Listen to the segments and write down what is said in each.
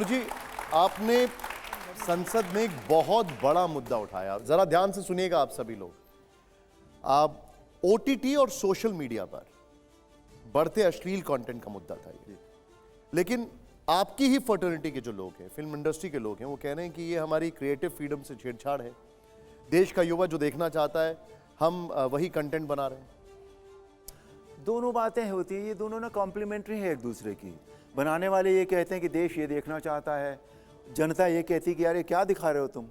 जी, आपने संसद में एक बहुत बड़ा मुद्दा उठाया, जरा ध्यान से सुनिएगा आप सभी लोग। आप ओटीटी और सोशल मीडिया पर बढ़ते अश्लील कंटेंट का मुद्दा था ये, लेकिन आपकी ही फर्टर्निटी के जो लोग हैं, फिल्म इंडस्ट्री के लोग हैं, वो कह रहे हैं कि ये हमारी क्रिएटिव फ्रीडम से छेड़छाड़ है। देश का युवा जो देखना चाहता है, हम वही कंटेंट बना रहे हैं। दोनों बातें होती हैं, ये दोनों ना कॉम्प्लीमेंट्री है एक दूसरे की। बनाने वाले ये कहते हैं कि देश ये देखना चाहता है, जनता ये कहती है कि यार ये क्या दिखा रहे हो तुम।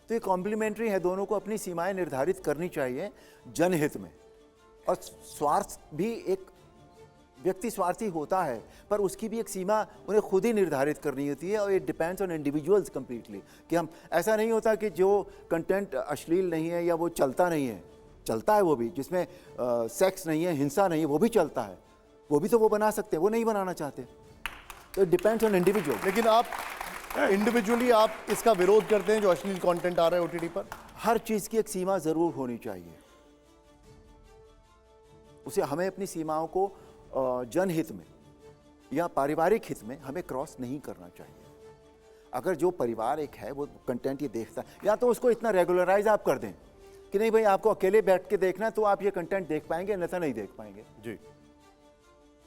तो ये कॉम्प्लीमेंट्री है, दोनों को अपनी सीमाएं निर्धारित करनी चाहिए जनहित में। और स्वार्थ भी, एक व्यक्ति स्वार्थी होता है पर उसकी भी एक सीमा उन्हें खुद ही निर्धारित करनी होती है, और it depends on individuals completely. कि हम, ऐसा नहीं होता कि जो कंटेंट अश्लील नहीं है या वो चलता नहीं है, चलता है वो भी, जिसमें सेक्स नहीं है, हिंसा नहीं है, वो भी चलता है, वो भी तो वो बना सकते हैं, वो नहीं बनाना चाहते। तो इट डिपेंड्स ऑन इंडिविजुअल। लेकिन आप इंडिविजुअली आप इसका विरोध करते हैं जो अश्लील कंटेंट आ रहा है ओटीटी पर? हर चीज़ की एक सीमा ज़रूर होनी चाहिए। उसे हमें अपनी सीमाओं को जनहित में या पारिवारिक हित में हमें क्रॉस नहीं करना चाहिए। अगर जो परिवार एक है वो कंटेंट ये देखता है, या तो उसको इतना रेगुलराइज आप कर दें कि नहीं भाई आपको अकेले बैठ के देखना है तो आप ये कंटेंट देख पाएंगे, अन्यथा नहीं देख पाएंगे जी।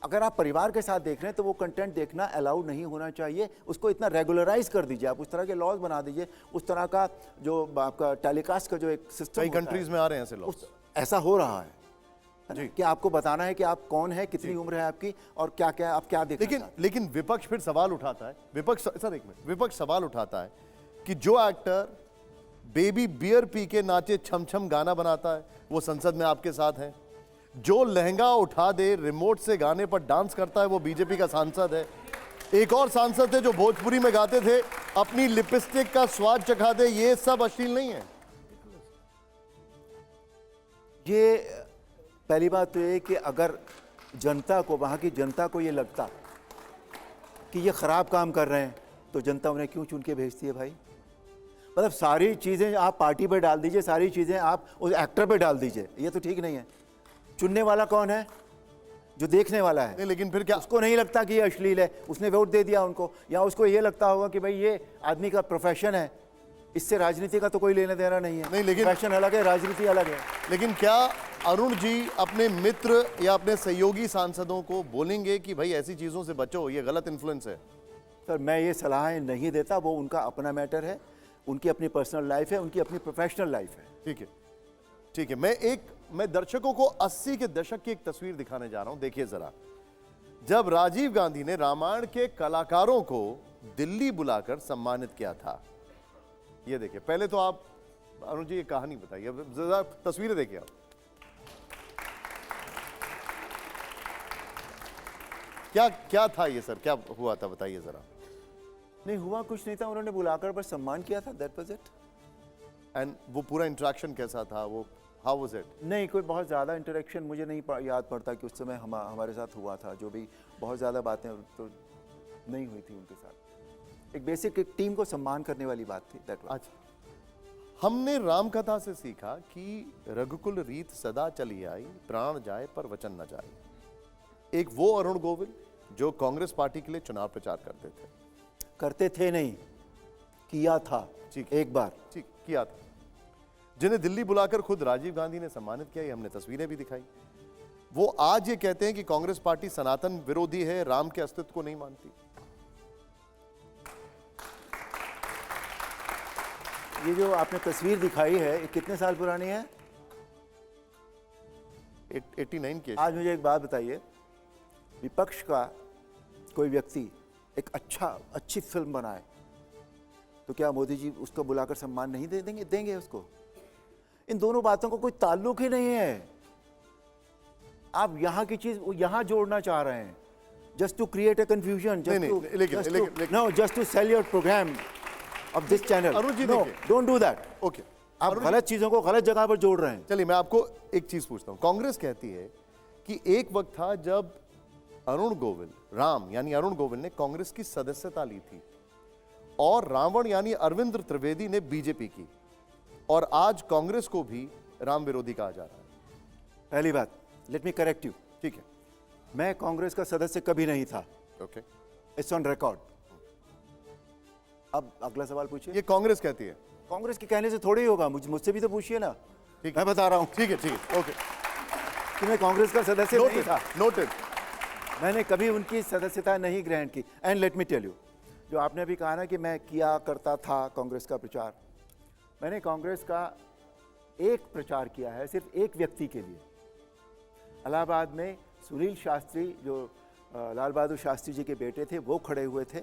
अगर आप परिवार के साथ देख रहे हैं तो वो कंटेंट देखना अलाउड नहीं होना चाहिए। उसको इतना रेगुलराइज कर दीजिए, आप उस तरह के लॉज बना दीजिए, उस तरह का जो आपका टेलीकास्ट का जो एक सिस्टम, कई कंट्रीज में आ रहे हैं ऐसे लॉज। ऐसा हो रहा है जी, कि आपको बताना है कि आप कौन है, कितनी उम्र है आपकी, और क्या क्या आप क्या देखना चाहते हैं। लेकिन विपक्ष फिर सवाल उठाता है, सर एक मिनट, विपक्ष सवाल उठाता है कि जो एक्टर बेबी बियर पी के नाचे छम छम गाना बनाता है वो संसद में आपके साथ है, जो लहंगा उठा दे रिमोट से गाने पर डांस करता है वो बीजेपी का सांसद है, एक और सांसद थे जो भोजपुरी में गाते थे अपनी लिपस्टिक का स्वाद चखा दे, ये सब अश्लील नहीं है? ये पहली बात तो ये कि अगर जनता को, वहाँ की जनता को ये लगता कि ये ख़राब काम कर रहे हैं तो जनता उन्हें क्यों चुन के भेजती है भाई? मतलब सारी चीज़ें आप पार्टी पे डाल दीजिए, सारी चीज़ें आप उस एक्टर पे डाल दीजिए, ये तो ठीक नहीं है। चुनने वाला कौन है? जो देखने वाला है। नहीं, लेकिन फिर क्या उसको नहीं लगता कि ये अश्लील है, उसने वोट दे दिया उनको, या उसको ये लगता होगा कि भाई ये आदमी का प्रोफेशन है, इससे राजनीति का तो कोई लेना देना नहीं है। नहीं, लेकिन प्रोफेशन अलग है, राजनीति अलग है। लेकिन क्या अरुण जी अपने मित्र या अपने सहयोगी सांसदों को बोलेंगे कि भाई ऐसी चीजों से बचो, ये गलत इन्फ्लुएंस है? सर मैं ये सलाहें नहीं देता, वो उनका अपना मैटर है, उनकी अपनी पर्सनल लाइफ है, उनकी अपनी प्रोफेशनल लाइफ है। ठीक है, ठीक है। मैं दर्शकों को 80 के दशक की एक तस्वीर दिखाने जा रहा हूं, देखिए जरा। जब राजीव गांधी ने रामायण के कलाकारों को दिल्ली बुलाकर सम्मानित किया था, ये देखिए। पहले तो आप अरुण जी ये कहानी बताइए, अब जरा तस्वीरें देखिए आप। क्या था ये सर, क्या हुआ था बताइए जरा। नहीं हुआ कुछ नहीं था, उन्होंने बुलाकर बस सम्मान किया था, दैट वाज इट। एंड वो पूरा इंटरेक्शन कैसा था, वो हाउ वाज इट? नहीं कोई बहुत ज़्यादा इंटरेक्शन मुझे नहीं याद पड़ता कि उस समय हमारे साथ हुआ था। जो भी बहुत ज़्यादा बातें तो नहीं हुई थी उनके साथ। एक बेसिक एक टीम को सम्मान करने वाली बात थी, दैट वाज। अच्छा, हमने राम कथा से सीखा कि रघुकुल रीत सदा चली आई, प्राण जाए पर वचन न जाए। एक वो अरुण गोविल जो कांग्रेस पार्टी के लिए चुनाव प्रचार करते थे नहीं, किया था। ठीक, एक बार ठीक किया था, जिन्हें दिल्ली बुलाकर खुद राजीव गांधी ने सम्मानित किया, ये हमने तस्वीरें भी दिखाई। वो आज ये कहते हैं कि कांग्रेस पार्टी सनातन विरोधी है, राम के अस्तित्व को नहीं मानती। ये जो आपने तस्वीर दिखाई है ये कितने साल पुरानी है? 89 के। आज मुझे एक बात बताइए, विपक्ष का कोई व्यक्ति एक अच्छी फिल्म बनाए तो क्या मोदी जी उसको बुलाकर सम्मान नहीं देंगे? देंगे उसको। इन दोनों बातों को कोई ताल्लुक ही नहीं है। आप यहाँ की चीज यहाँ जोड़ना चाह रहे हैं, just to create a confusion, just to sell your program of this channel. Arun ji no, don't do that. Okay, आप गलत चीजों को गलत जगह पर जोड़ रहे हैं। चलिए मैं आपको एक चीज पूछता हूं। कांग्रेस कहती है कि एक वक्त था जब अरुण गोविल, राम यानी अरुण गोविल ने कांग्रेस की सदस्यता ली थी और रावण यानी अरविंद त्रिवेदी ने बीजेपी की, और आज कांग्रेस को भी राम विरोधी कहा जा रहा है। पहली बात, लेट मी करेक्ट यू। ठीक है, मैं कांग्रेस का सदस्य कभी नहीं था। Okay, it's on record. अब अगला सवाल पूछिए। ये कांग्रेस कहती है। कांग्रेस के कहने से थोड़ी होगा, मुझसे भी तो पूछिए ना। ठीक मैं बता रहा हूँ ठीक है ओके। कि मैं कांग्रेस का सदस्य नहीं नोटेड था, नोटेड। मैंने कभी उनकी सदस्यता नहीं ग्रहण की। And let me tell you, जो आपने अभी कहा ना कि मैं किया करता था कांग्रेस का प्रचार, मैंने कांग्रेस का एक प्रचार किया है सिर्फ एक व्यक्ति के लिए। इलाहाबाद में सुनील शास्त्री, जो लाल बहादुर शास्त्री जी के बेटे थे, वो खड़े हुए थे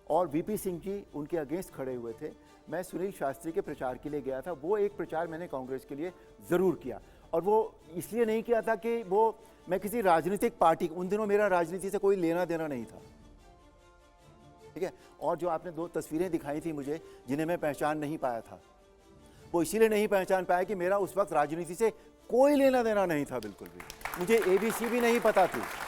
और वीपी सिंह जी उनके अगेंस्ट खड़े हुए थे। मैं सुनील शास्त्री के प्रचार के लिए गया था। वो एक प्रचार मैंने कांग्रेस के लिए ज़रूर किया, और वो इसलिए नहीं किया था कि वो मैं किसी राजनीतिक पार्टी, उन दिनों मेरा राजनीति से कोई लेना देना नहीं था, ठीक है। और जो आपने दो तस्वीरें दिखाई थी मुझे, जिन्हें मैं पहचान नहीं पाया था, वो इसीलिए नहीं पहचान पाया कि मेरा उस वक्त राजनीति से कोई लेना देना नहीं था, बिल्कुल भी। मुझे ABC भी नहीं पता थी।